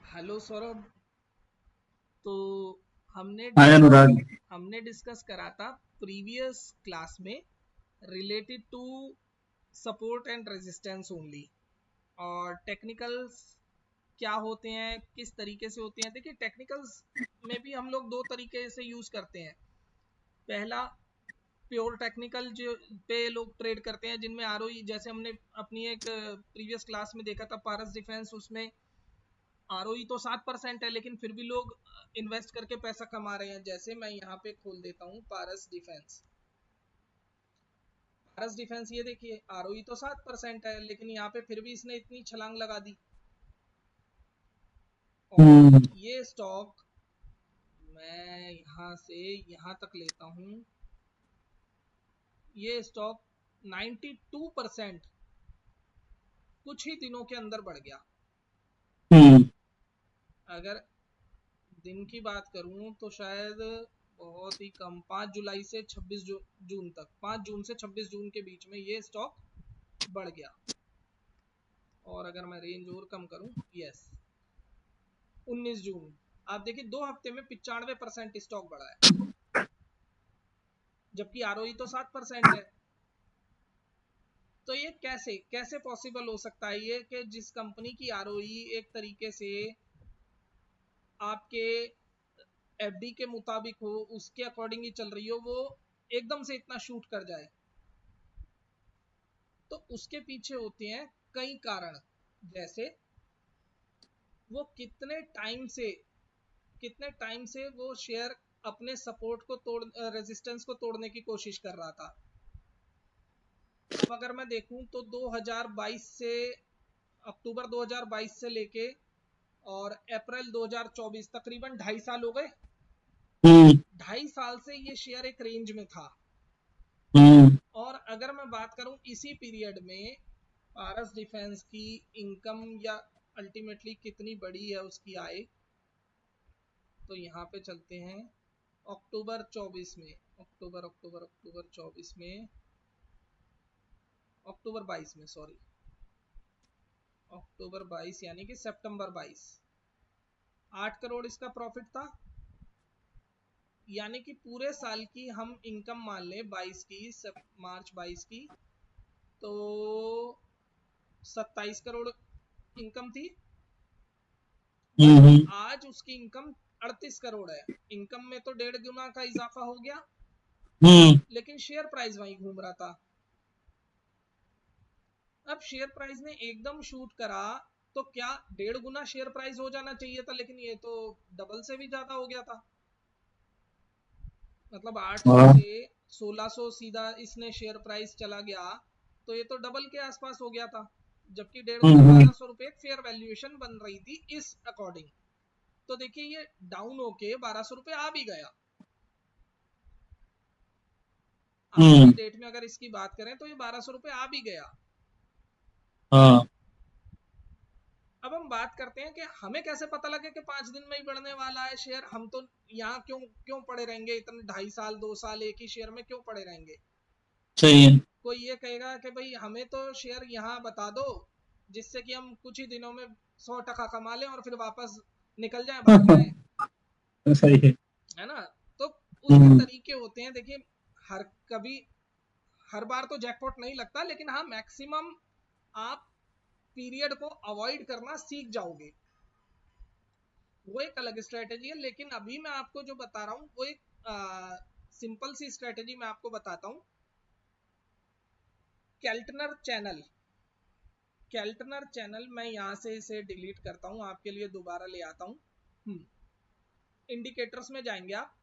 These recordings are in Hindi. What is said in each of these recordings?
हेलो सौरभ। तो हमने हाय डिस्कस अनुराग। हमने डिस्कस करा था प्रीवियस क्लास में related to support and resistance only, और टेक्निकल्स क्या होते हैं, किस तरीके से होते हैं। देखिए, टेक्निकल्स में भी हम लोग दो तरीके से यूज करते हैं। पहला, प्योर टेक्निकल जो पे लोग ट्रेड करते हैं, जिनमें आरओई, जैसे हमने अपनी एक प्रीवियस क्लास में देखा था पारस डिफेंस, उसमें आरओई तो 7% है, लेकिन फिर भी लोग इन्वेस्ट करके पैसा कमा रहे हैं। जैसे मैं यहाँ पे खोल देता हूँ पारस डिफेंस। पारस डिफेंस, ये देखिए आरओई तो 7% है, लेकिन यहाँ पे फिर भी इसने इतनी छलांग लगा दी। और हम्म। ये स्टॉक मैं यहाँ से यहाँ तक लेता हूँ। ये स्टॉक 92% कुछ ही दिनों के अंदर बढ़ गया। हम्म। अगर दिन की बात करूं तो शायद बहुत ही कम, 5 जुलाई से 26 जून तक, 5 जून से 26 जून के बीच में ये स्टॉक बढ़ गया। और अगर मैं रेंज और कम करूं, यस, 19 जून, आप देखिए 2 हफ्ते में 95% स्टॉक बढ़ा है, जबकि आरओई तो 7% है। तो ये कैसे कैसे पॉसिबल हो सकता है, ये कि जिस कंपनी की आरओई एक तरीके से आपके एफडी के मुताबिक हो, उसके अकॉर्डिंग ही चल रही हो, वो एकदम से इतना शूट कर जाए। तो उसके पीछे होते हैं कई कारण। जैसे वो कितने टाइम से वो शेयर अपने सपोर्ट को रेजिस्टेंस को तोड़ने की कोशिश कर रहा था। अब अगर मैं देखूं तो 2022 से, अक्टूबर 2022 से लेके और अप्रैल 2024, तकरीबन 2.5 साल हो गए। हम्म। 2.5 साल से ये शेयर एक रेंज में था। हम्म। और अगर मैं बात करूं इसी पीरियड में पारस डिफेंस की इनकम, या अल्टीमेटली कितनी बड़ी है उसकी आय, तो यहाँ पे चलते हैं अक्टूबर 24 में, अक्टूबर 24 में, अक्टूबर 22 में, सॉरी, अक्टूबर 22 यानी कि सितंबर 22, 8 करोड़ इसका प्रॉफिट था। यानी कि पूरे साल की हम इनकम मान लें 22 की, मार्च 22 की, तो 27 करोड़ इनकम थी। बट हम्म। आज उसकी इनकम 38 करोड़ है। इनकम में तो 1.5 गुना का इजाफा हो गया, हम्म। लेकिन शेयर प्राइस वहीं घूम रहा था। अब शेयर प्राइस ने एकदम शूट करा, तो क्या 1.5 गुना शेयर प्राइस हो जाना चाहिए था, लेकिन ये तो डबल से भी ज्यादा हो गया था। मतलब 800 हाँ। से 1600 सीधा इसने शेयर प्राइस चला गया, तो ये तो डबल के आसपास हो गया था। जबकि 1.5 गुना, हम्म। 1200 रुपये फेयर वैल्यूएशन बन रही थी इस अकॉर्डिंग। तो देखिए ये डाउन होके 1200 रुपये आ भी गया। आज की हम्म। डेट में अगर इसकी बात करें तो ये 1200 रुपये आ भी गया। हाँ। अब हम बात करते हैं कि हमें कैसे पता लगे कि 5 दिन में ही बढ़ने वाला है शेयर। हम तो यहाँ क्यों क्यों पड़े रहेंगे इतने, 2.5 साल 2 साल एक ही शेयर में क्यों पड़े रहेंगे। सही है। कोई ये कहेगा कि भाई हमें तो शेयर यहाँ बता दो, जिससे कि हम कुछ ही दिनों में 100 टका कमा लें और फिर वापस निकल जाए, भाग जाए, सही है। है ना। तो उसके हम्म। तरीके होते हैं। देखिए, हर कभी हर बार तो जैकपॉट नहीं लगता, लेकिन हाँ, मैक्सिमम आप पीरियड को अवॉइड करना सीख जाओगे, वो एक अलग स्ट्रेटेजी है। लेकिन अभी मैं आपको जो बता रहा हूँ वो एक सिंपल सी स्ट्रेटेजी मैं आपको बताता हूँ। कैल्टनर चैनल, कैल्टनर चैनल मैं यहाँ से इसे डिलीट करता हूँ, आपके लिए दोबारा ले आता हूँ। इंडिकेटर्स में जाएंगे आप,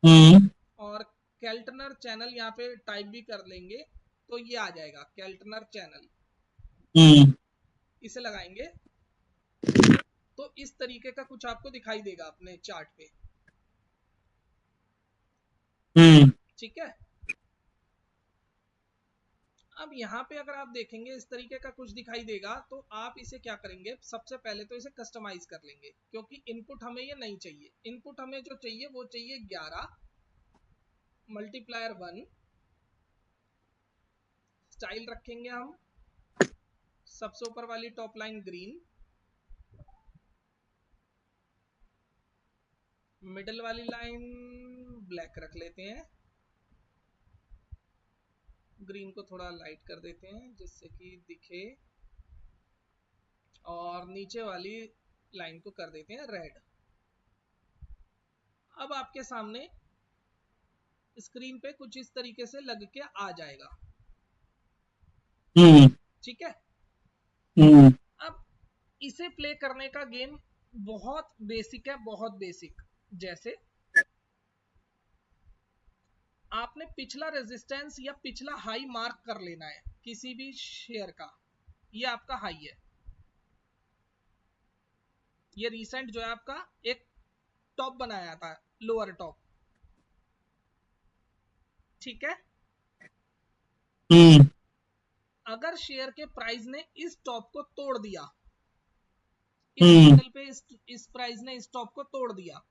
हम्म। और कैल्टनर चैनल यहाँ पे टाइप भी कर लेंगे, तो ये आ जाएगा कैल्टनर चैनल। हम्म। इसे लगाएंगे तो इस तरीके का कुछ आपको दिखाई देगा अपने चार्ट पे। हम्म। ठीक है। अब यहाँ पे अगर आप देखेंगे इस तरीके का कुछ दिखाई देगा, तो आप इसे क्या करेंगे, सबसे पहले तो इसे कस्टमाइज कर लेंगे, क्योंकि इनपुट हमें ये नहीं चाहिए। इनपुट हमें जो चाहिए वो चाहिए 11 मल्टीप्लायर 1। स्टाइल रखेंगे हम सबसे ऊपर वाली टॉप लाइन ग्रीन, मिडल वाली लाइन ब्लैक रख लेते हैं, ग्रीन को थोड़ा लाइट कर देते हैं जिससे कि दिखे, और नीचे वाली लाइन को कर देते हैं रेड। अब आपके सामने स्क्रीन पे कुछ इस तरीके से लग के आ जाएगा। ठीक है, अब इसे प्ले करने का गेम बहुत बेसिक है, बहुत बेसिक। जैसे आपने पिछला रेजिस्टेंस या पिछला हाई मार्क कर लेना है किसी भी शेयर का। ये आपका हाई है, ये रिसेंट जो है आपका एक टॉप बनाया था, लोअर टॉप। ठीक है, अगर शेयर के प्राइस ने इस टॉप को तोड़ दिया, इस कैंडल पे इस प्राइस ने इस टॉप को तोड़ दिया,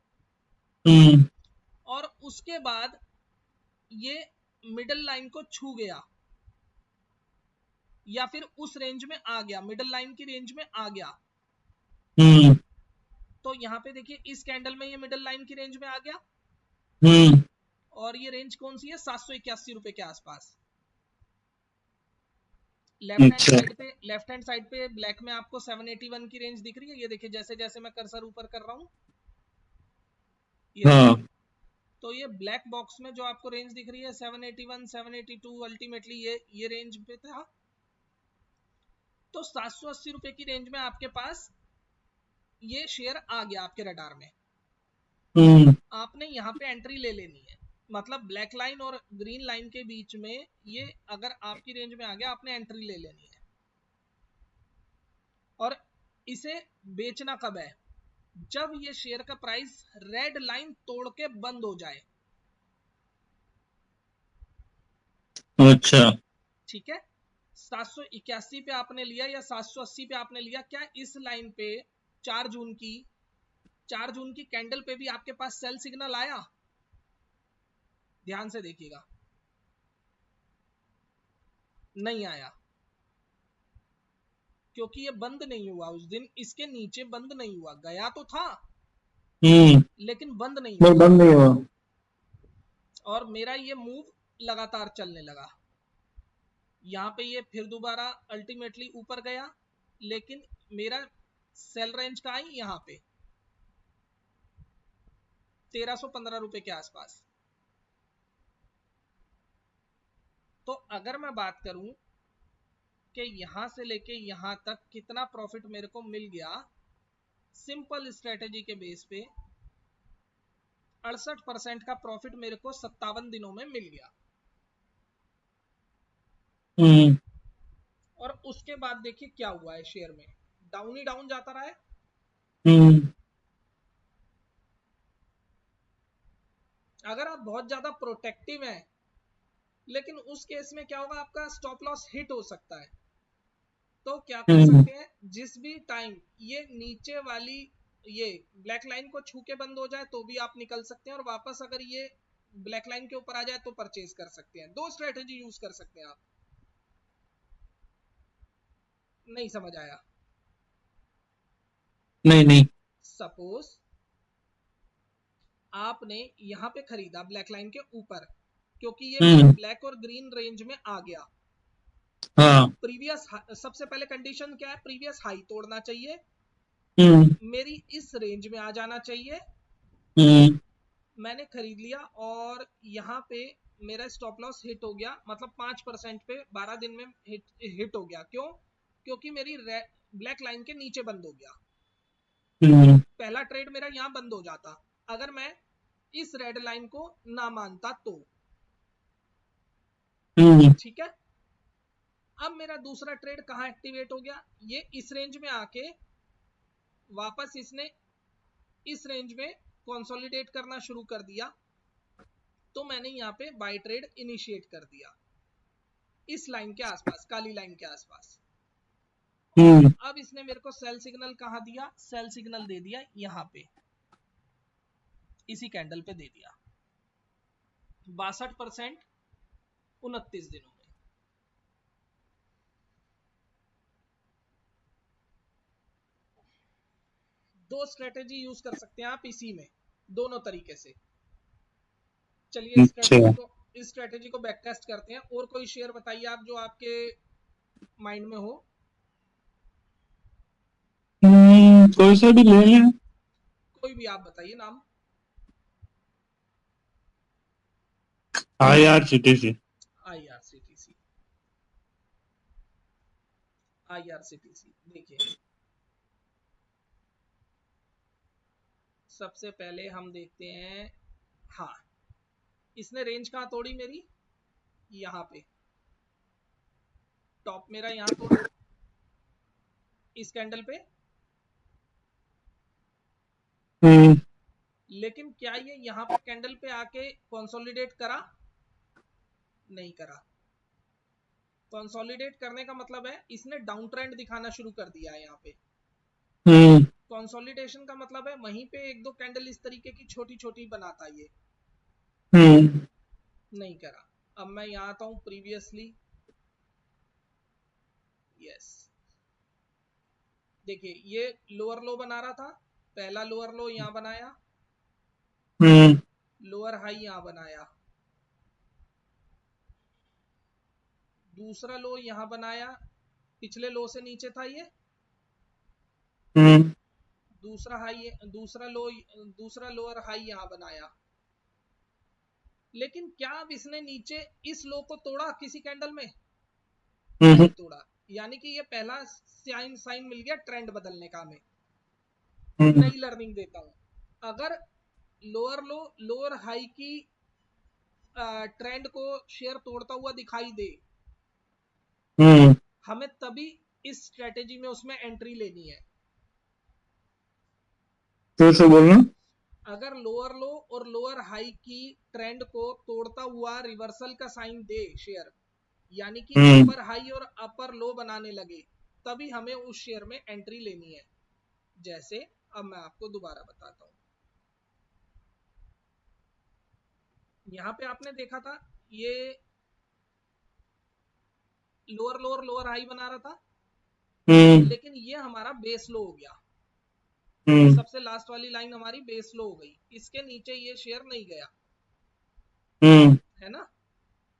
और उसके बाद ये मिडल लाइन को छू गया या फिर उस रेंज में आ गया, मिडल लाइन की रेंज में आ गया, तो यहां पे देखिए इस कैंडल में ये मिडल लाइन की रेंज में आ गया, और ये रेंज कौन सी है, 781 रुपए के आसपास। लेफ्ट हैंड साइड पे ब्लैक में आपको 781 की रेंज दिख रही है, ये देखिए जैसे जैसे मैं कर्सर ऊपर कर रहा हूं, ये तो ये ब्लैक बॉक्स में जो आपको रेंज दिख रही है 781 782 अल्टीमेटली ये रेंज पे था। तो 780 रुपए की रेंज में आपके पास ये शेयर आ गया आपके रडार में, आपने यहाँ पे एंट्री ले लेनी है। मतलब ब्लैक लाइन और ग्रीन लाइन के बीच में ये अगर आपकी रेंज में आ गया, आपने एंट्री ले लेनी है। और इसे बेचना कब है, जब ये शेयर का प्राइस रेड लाइन तोड़ के बंद हो जाए। अच्छा, ठीक है, 781 पे आपने लिया या 780 पे आपने लिया, क्या इस लाइन पे 4 जून की कैंडल पे भी आपके पास सेल सिग्नल आया? ध्यान से देखिएगा, नहीं आया, क्योंकि ये बंद नहीं हुआ उस दिन, इसके नीचे बंद नहीं हुआ, गया तो था लेकिन बंद नहीं हुआ, बंद नहीं हुआ। और मेरा ये मूव लगातार चलने लगा। यहाँ पे ये फिर दोबारा अल्टीमेटली ऊपर गया, लेकिन मेरा सेल रेंज का आई यहाँ पे 1315 रुपए के आसपास। तो अगर मैं बात करूं कि यहां से लेके यहां तक कितना प्रॉफिट मेरे को मिल गया, सिंपल स्ट्रेटेजी के बेस पे 68% का प्रॉफिट मेरे को 57 दिनों में मिल गया। और उसके बाद देखिए क्या हुआ है, शेयर में डाउन ही डाउन जाता रहा है। अगर आप बहुत ज्यादा प्रोटेक्टिव हैं, लेकिन उस केस में क्या होगा, आपका स्टॉप लॉस हिट हो सकता है। तो क्या कर सकते हैं, जिस भी टाइम ये नीचे वाली ये ब्लैक लाइन को छू के बंद हो जाए तो भी आप निकल सकते हैं, और वापस अगर ये ब्लैक लाइन के ऊपर आ जाए तो परचेज कर सकते हैं। दो स्ट्रेटेजी यूज कर सकते हैं आप। नहीं समझ आया? नहीं नहीं। सपोज आपने यहां पे खरीदा ब्लैक लाइन के ऊपर, क्योंकि ये मेरा ब्लैक और ग्रीन रेंज में आ गया। हाँ। प्रीवियस सबसे पहले कंडीशन क्या है, प्रीवियस हाई तोड़ना चाहिए, मेरी इस रेंज में आ जाना चाहिए, मैंने खरीद लिया, और यहाँ पे मेरा स्टॉप लॉस हिट हो गया, मतलब 5% पे 12 दिन में हिट हो गया। क्यों? क्योंकि मेरी ब्लैक लाइन के नीचे बंद हो गया। पहला ट्रेड मेरा यहाँ बंद हो जाता अगर मैं इस रेड लाइन को ना मानता तो। ठीक है, अब मेरा दूसरा ट्रेड कहाँ एक्टिवेट हो गया, ये इस रेंज में आके वापस इसने इस रेंज में कंसोलिडेट करना शुरू कर दिया, तो मैंने यहाँ पे बाय ट्रेड इनिशिएट कर दिया इस लाइन के आसपास, काली लाइन के आसपास। और अब इसने मेरे को सेल सिग्नल कहाँ दिया, सेल सिग्नल दे दिया यहाँ पे, इसी कैंडल पे दे दिया 62% 29 दिनों में। दो स्ट्रेटेजी यूज कर सकते हैं आप इसी में। दोनों तरीके से। चलिए अच्छा। इस स्ट्रेटेजी को बैक टेस्ट करते हैं। और कोई शेयर बताइए आप जो आपके माइंड में हो। कोई सा भी ले लें। कोई भी आप बताइए नाम। IRCTC। आईआरसीटीसी। आईआरसीटीसी देखिए, सबसे पहले हम देखते हैं। हाँ, इसने रेंज कहाँ तोड़ी मेरी, यहाँ पे टॉप मेरा यहाँ तोड़ा इस कैंडल पे। हम्म। लेकिन क्या ये यहाँ पे कैंडल पे आके कंसोलिडेट करा? नहीं करा। कंसोलिडेट करने का मतलब है इसने डाउन ट्रेंड दिखाना शुरू कर दिया है यहाँ पे। हम्म। कंसोलिडेशन का मतलब है वहीं पे एक दो कैंडल इस तरीके की छोटी छोटी बनाता ये। हम्म। नहीं करा। अब मैं यहाँ आता हूँ प्रीवियसली। यस, देखिए ये लोअर लो बना रहा था। पहला लोअर लो यहाँ बनाया, हम्म। लोअर हाई यहाँ बनाया, दूसरा लो यहाँ बनाया, पिछले लो से नीचे था ये। हम्म। दूसरा हाई, दूसरा लोअर हाई यहाँ बनाया। लेकिन क्या अब इसने नीचे इस लो को तोड़ा किसी कैंडल में? हम्म। नहीं तोड़ा। यानी कि ये पहला साइन साइन मिल गया ट्रेंड बदलने का। हमें हम्म। नई लर्निंग देता हूं। अगर लोअर लो लोअर हाई की ट्रेंड को शेयर तोड़ता हुआ दिखाई दे, हम्म। हमें तभी इस स्ट्रेटेजी में उसमें एंट्री लेनी है। फिर से बोलना। अगर लोअर लो और लोअर हाई की ट्रेंड को तोड़ता हुआ रिवर्सल का साइन दे शेयर, यानी कि हम्म। अपर हाई और अपर लो बनाने लगे, तभी हमें उस शेयर में एंट्री लेनी है। जैसे अब मैं आपको दोबारा बताता हूं। यहां पे आपने देखा था ये लोअर लोअर लोअर हाई बना रहा था, हम्म। लेकिन ये हमारा बेस लो हो गया। ये हम्म। सबसे लास्ट वाली लाइन हमारी बेस लो हो गई, इसके नीचे ये शेयर नहीं गया, हम्म। है ना।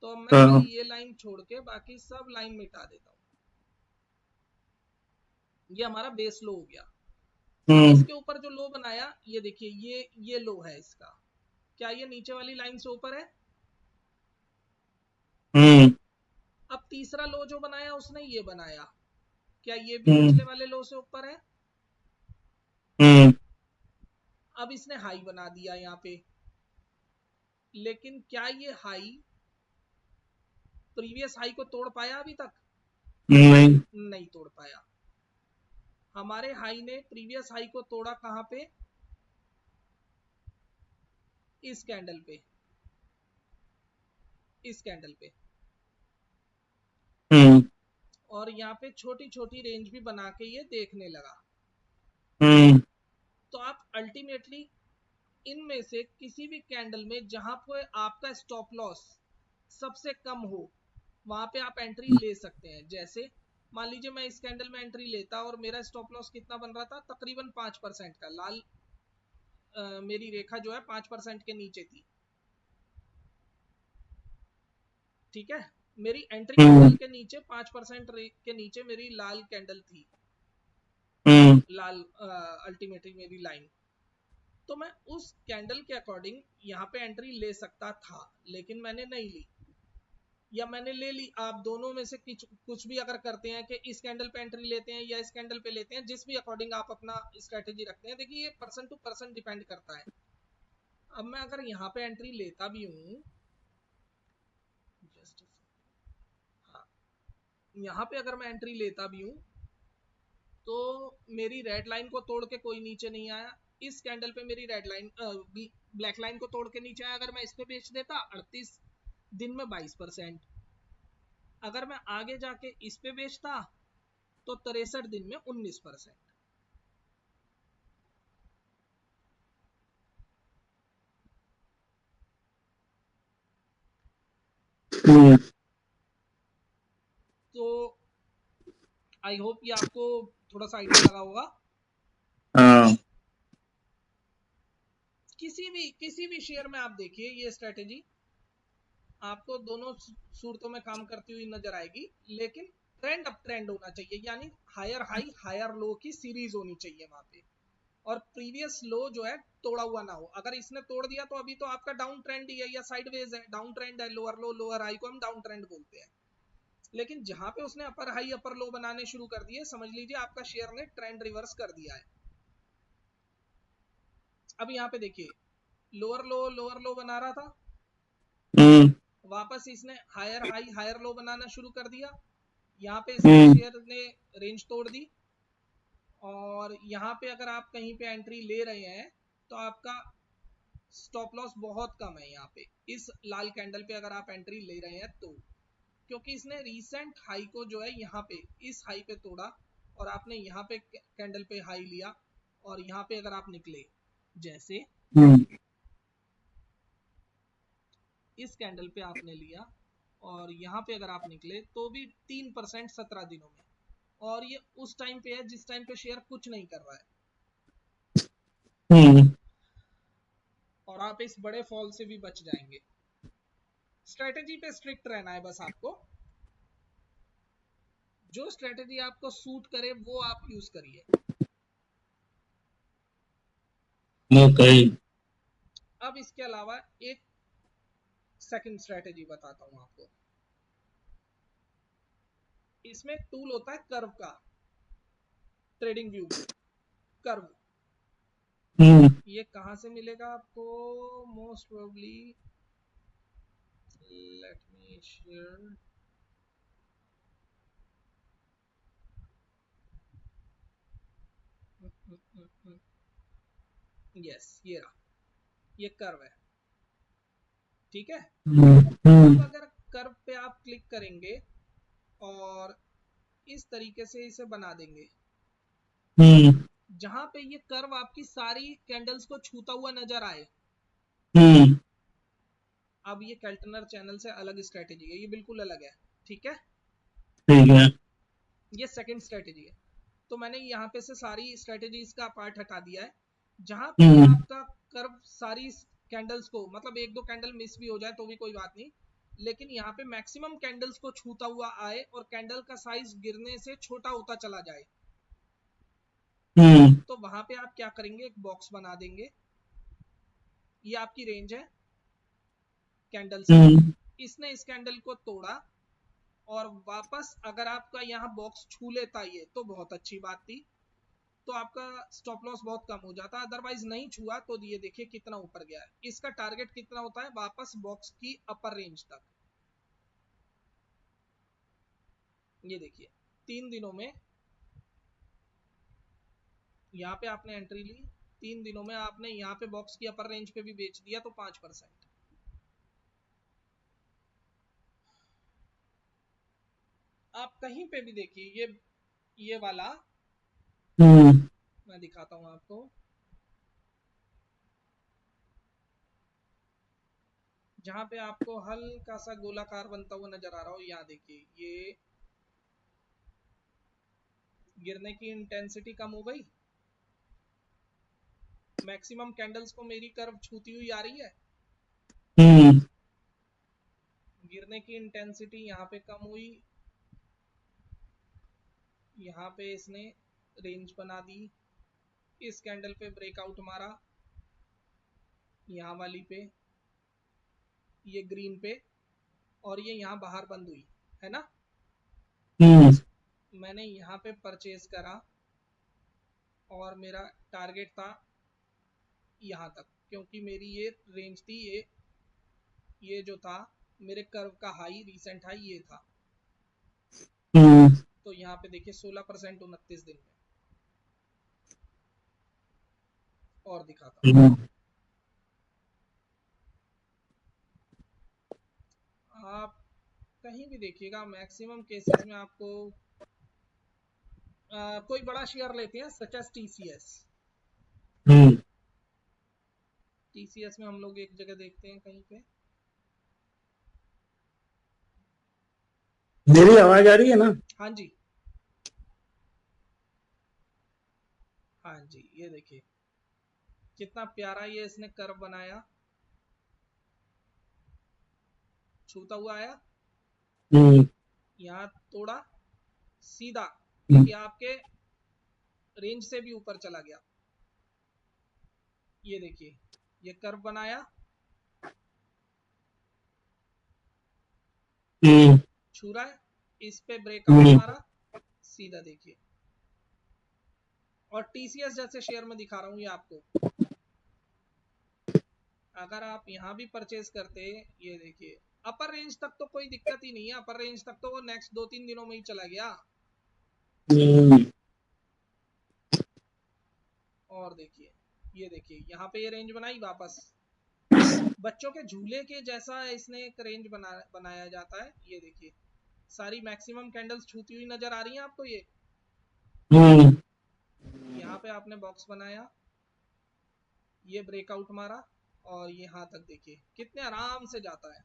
तो अब मैं खाली हाँ। ये लाइन छोड़ के बाकी सब लाइन मिटा देता हूं। ये हमारा बेस लो हो गया। अब हम्म। इसके ऊपर जो लो बनाया, ये देखिए ये लो है इसका। क्या ये नीचे वाली लाइन से ऊपर है? हम्म। अब तीसरा लो जो बनाया उसने ये बनाया, क्या ये भी हम्म। पिछले वाले लो से ऊपर है? हम्म। अब इसने हाई बना दिया यहाँ पे, लेकिन क्या ये हाई प्रीवियस हाई को तोड़ पाया अभी तक? नहीं। नहीं तोड़ पाया। हमारे हाई ने प्रीवियस हाई को तोड़ा कहां पे? इस कैंडल पे, इस कैंडल पे। हम्म। और यहाँ पे छोटी छोटी रेंज भी बना के ये देखने लगा। हम्म। तो आप अल्टीमेटली इनमें से किसी भी कैंडल में जहां पे आपका स्टॉप लॉस सबसे कम हो, वहां पे आप एंट्री ले सकते हैं। जैसे मान लीजिए मैं इस कैंडल में एंट्री लेता और मेरा स्टॉप लॉस कितना बन रहा था, तकरीबन 5% का। लाल मेरी रेखा जो है 5% के नीचे थी, ठीक है। मेरी एंट्री हम्म। कैंडल के नीचे 5% के नीचे मेरी लाल कैंडल थी, हम्म। लाल अल्टीमेटली मेरी लाइन। तो मैं उस कैंडल के अकॉर्डिंग यहाँ पे एंट्री ले सकता था, लेकिन मैंने नहीं ली, या मैंने ले ली। आप दोनों में से कुछ भी अगर करते हैं कि इस कैंडल पे एंट्री लेते हैं या इस कैंडल पे लेते हैं, जिस भी अकॉर्डिंग आप अपना स्ट्रेटेजी रखते हैं, देखिए ये पर्सन टू पर्सन डिपेंड करता है। अब मैं अगर यहाँ पे एंट्री लेता भी हूँ, जस्ट, हाँ, यहाँ पे अगर मैं एंट्री लेता भी हूँ, तो मेरी रेड लाइन को तोड़ के कोई नीचे नहीं आया। इस कैंडल पे मेरी रेड लाइन ब्लैक लाइन को तोड़ के नीचे आया। अगर मैं इस पे बेच देता 38 दिन में 22%, अगर मैं आगे जाके इस पे बेचता तो 63 दिन में 19%। हम्म। तो आई होप ये आपको थोड़ा सा आइडिया लगा होगा। हाँ। किसी किसी भी शेयर में आप देखिए ये स्ट्रेटेजी आपको दोनों सूरतों में काम करती हुई नजर आएगी, लेकिन ट्रेंड अप ट्रेंड होना चाहिए, यानी हायर हाई हायर लो की सीरीज होनी चाहिए वहां पे, और प्रीवियस लो जो है तोड़ा हुआ ना हो। अगर इसने तोड़ दिया तो अभी तो आपका डाउन ट्रेंड ही है या साइडवेज है, डाउन ट्रेंड है, लोअर लो लोअर हाई को हम डाउन ट्रेंड बोलते हैं। लेकिन जहां पे उसने अपर हाई अपर लो बनाने शुरू कर दिए, समझ लीजिए आपका शेयर ने ट्रेंड रिवर्स कर दिया है। अब यहाँ पे देखिए लोअर लो बना रहा था, हम्म, वापस इसने हायर हाई हायर लो बनाना शुरू कर दिया, यहाँ पे इसने शेयर ने रेंज तोड़ दी, और यहाँ पे अगर आप कहीं पे एंट्री ले रहे हैं तो आपका स्टॉप लॉस बहुत कम है यहाँ पे, इस लाल कैंडल पे अगर आप एंट्री ले रहे हैं तो, क्योंकि इसने रीसेंट हाई को जो है यहाँ पे इस हाई पे तोड़ा, और आपने यहाँ पे कैंडल पे हाई लिया, और यहाँ पे अगर आप निकले जैसे हम्म, इस कैंडल पे आपने लिया, और यहाँ पे अगर आप निकले तो भी 3% 17 दिनों में, और ये उस टाइम पे है जिस टाइम पे शेयर कुछ नहीं कर रहा है, हम्म, और आप इस बड़े फॉल से भी बच जाएंगे। स्ट्रेटेजी पे स्ट्रिक्ट रहना है बस आपको, जो स्ट्रेटेजी आपको सूट करे वो आप यूज करिए। ओके, अब इसके अलावा एक सेकंड स्ट्रेटेजी बताता हूं आपको। इसमें एक टूल होता है कर्व का, ट्रेडिंग व्यू में कर्व, हम्म, ये कहां से मिलेगा आपको? Most probably let me share, yes ये रहा, ये कर्व है, ठीक है। हम्म, अब हम्म, अगर कर्व पे आप क्लिक करेंगे और इस तरीके से इसे बना देंगे, हम्म, जहां पे ये कर्व आपकी सारी कैंडल्स को छूता हुआ नजर आए। हम्म, अब ये कैल्टनर चैनल से अलग स्ट्रेटेजी है, ये बिल्कुल अलग है, ठीक है। ठीक है, ये सेकंड स्ट्रेटेजी है। तो मैंने यहाँ पे से सारी स्ट्रेटेजीज का पार्ट हटा दिया है, जहां पे ये हम्म, आपका कर्व सारी कैंडल्स को, मतलब एक दो कैंडल मिस भी हो जाए तो भी कोई बात नहीं, लेकिन यहाँ पे मैक्सिमम कैंडल्स को छूता हुआ आए और कैंडल का साइज गिरने से छोटा होता चला जाए, हम्म, तो वहां पे आप क्या करेंगे, एक बॉक्स बना देंगे, ये आपकी रेंज है कैंडल्स की, हम्म, इसने इस कैंडल को तोड़ा और वापस अगर आपका यहाँ बॉक्स छू लेता ये तो बहुत अच्छी बात थी, तो आपका स्टॉप लॉस बहुत कम हो जाता, अदरवाइज नहीं छुआ तो ये देखिए कितना ऊपर गया है। इसका टारगेट कितना होता है, वापस बॉक्स की अपर रेंज तक, ये देखिए 3 दिनों में यहाँ पे आपने एंट्री ली, 3 दिनों में आपने यहाँ पे बॉक्स की अपर रेंज पे भी बेच दिया तो 5%। आप कहीं पे भी देखिए ये वाला हम्म, मैं दिखाता हूं आपको, जहां पे आपको हल्का सा गोलाकार बनता हुआ नजर आ रहा हो, यहाँ देखिए ये गिरने की इंटेंसिटी कम हो गई, मैक्सिमम कैंडल्स को मेरी कर्व छूती हुई आ रही है, हम्म, गिरने की इंटेंसिटी यहाँ पे कम हुई, यहाँ पे इसने रेंज बना दी, इस कैंडल पे ब्रेकआउट मारा, यहाँ वाली पे, ये ग्रीन पे, और ये यहाँ बाहर बंद हुई है ना, हम्म, मैंने यहाँ पे परचेज करा और मेरा टारगेट था यहाँ तक, क्योंकि मेरी ये रेंज थी, ये जो था मेरे कर्व का हाई, रीसेंट हाई ये था, हम्म, तो यहाँ पे देखिए 16% 29 दिन में, और दिखाता हूँ हम्म, आप कहीं भी देखिएगा, मैक्सिमम केसेस में आपको कोई बड़ा शेयर लेते हैं सच एस टीसीएस, हम्म। टीसीएस में हम लोग एक जगह देखते हैं कहीं पे, मेरी आवाज आ रही है ना? हाँ जी, हाँ जी, ये देखिए कितना प्यारा ये इसने कर्व बनाया, छूता हुआ आया, हम्म, यहाँ तोड़ा सीधा, हम्म, ये आपके रेंज से भी ऊपर चला गया। ये देखिए ये कर्व बनाया, हम्म, छू रहा है, इस पे ब्रेकआउट मारा, सीधा देखिए। और टीसीएस जैसे शेयर में दिखा रहा हूँ ये आपको, अगर आप यहाँ भी परचेज करते, ये देखिए अपर रेंज तक तो कोई दिक्कत ही नहीं है, अपर रेंज तक तो वो नेक्स्ट 2-3 दिनों में ही चला गया। हम्म, और देखिए ये देखिए यहाँ पे ये रेंज बनाई वापस, बच्चों के झूले के जैसा इसने एक रेंज बनाया जाता है। ये देखिए सारी मैक्सिमम कैंडल्स छूती हुई नजर आ रही हैं आपको। ये हम्म, यहाँ पे आपने बॉक्स बनाया, ये ब्रेकआउट मारा, और यहाँ तक देखिए कितने आराम से जाता है।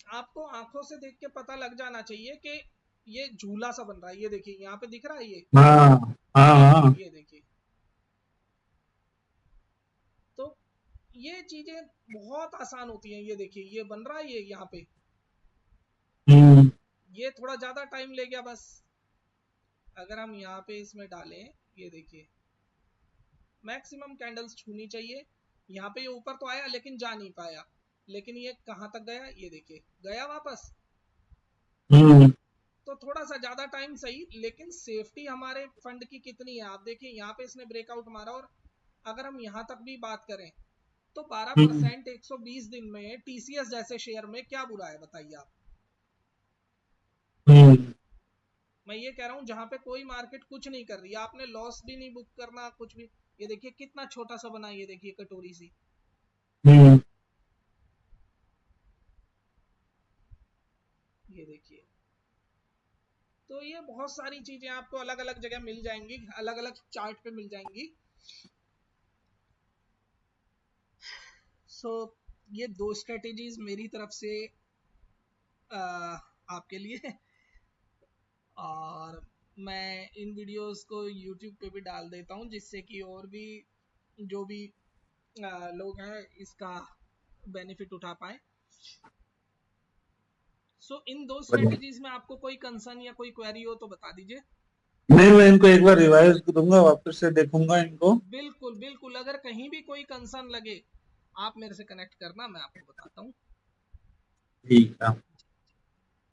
आपको आंखों से देख के पता लग जाना चाहिए कि ये झूला सा बन रहा है। ये देखिए यहाँ पे दिख रहा है ये, हाँ, हाँ, हाँ, ये देखिए। तो ये चीजें बहुत आसान होती हैं। ये देखिए ये बन रहा है ये यहाँ पे, हम्म, ये थोड़ा ज्यादा टाइम ले गया बस। अगर हम यहाँ पे इसमें डालें, ये देखिए मैक्सिमम कैंडल्स छूनी चाहिए। यहाँ पे ये ऊपर तो आया लेकिन जा नहीं पाया, लेकिन ये कहाँ तक गया, ये देखिए गया वापस। हम्म, तो थोड़ा सा ज्यादा टाइम सही, लेकिन सेफ्टी हमारे फंड की कितनी है आप देखिए। यहाँ पे इसने ब्रेकआउट मारा, और अगर हम यहाँ तक भी बात करें तो 12% 120 दिन में टीसीएस जैसे शेयर में क्या बुरा है बताइए आप। हम्म, मैं ये कह रहा हूँ जहां पे कोई मार्केट कुछ नहीं कर रही है, आपने लॉस भी नहीं बुक करना कुछ भी। ये देखिए कितना छोटा सा बना, ये देखिए कटोरी सी, हम्म, ये देखिए। तो ये बहुत सारी चीजें आपको अलग अलग जगह मिल जाएंगी, अलग अलग चार्ट पे मिल जाएंगी। सो ये दो स्ट्रेटेजीज मेरी तरफ से आपके लिए। और मैं इन वीडियोस को यूट्यूब पे भी डाल देता हूँ, जिससे कि और भी जो भी लोग हैं इसका बेनिफिट उठा पाए। सो इन दो बढ़िया। स्ट्रेटेजीज में आपको कोई कंसर्न या कोई क्वेरी हो तो बता दीजिए। नहीं, मैं इनको एक बार रिवाइज दूंगा, वापस से देखूंगा इनको। बिल्कुल बिल्कुल, अगर कहीं भी कोई कंसर्न लगे आप मेरे से कनेक्ट करना, मैं आपको बताता हूँ। ठीक है।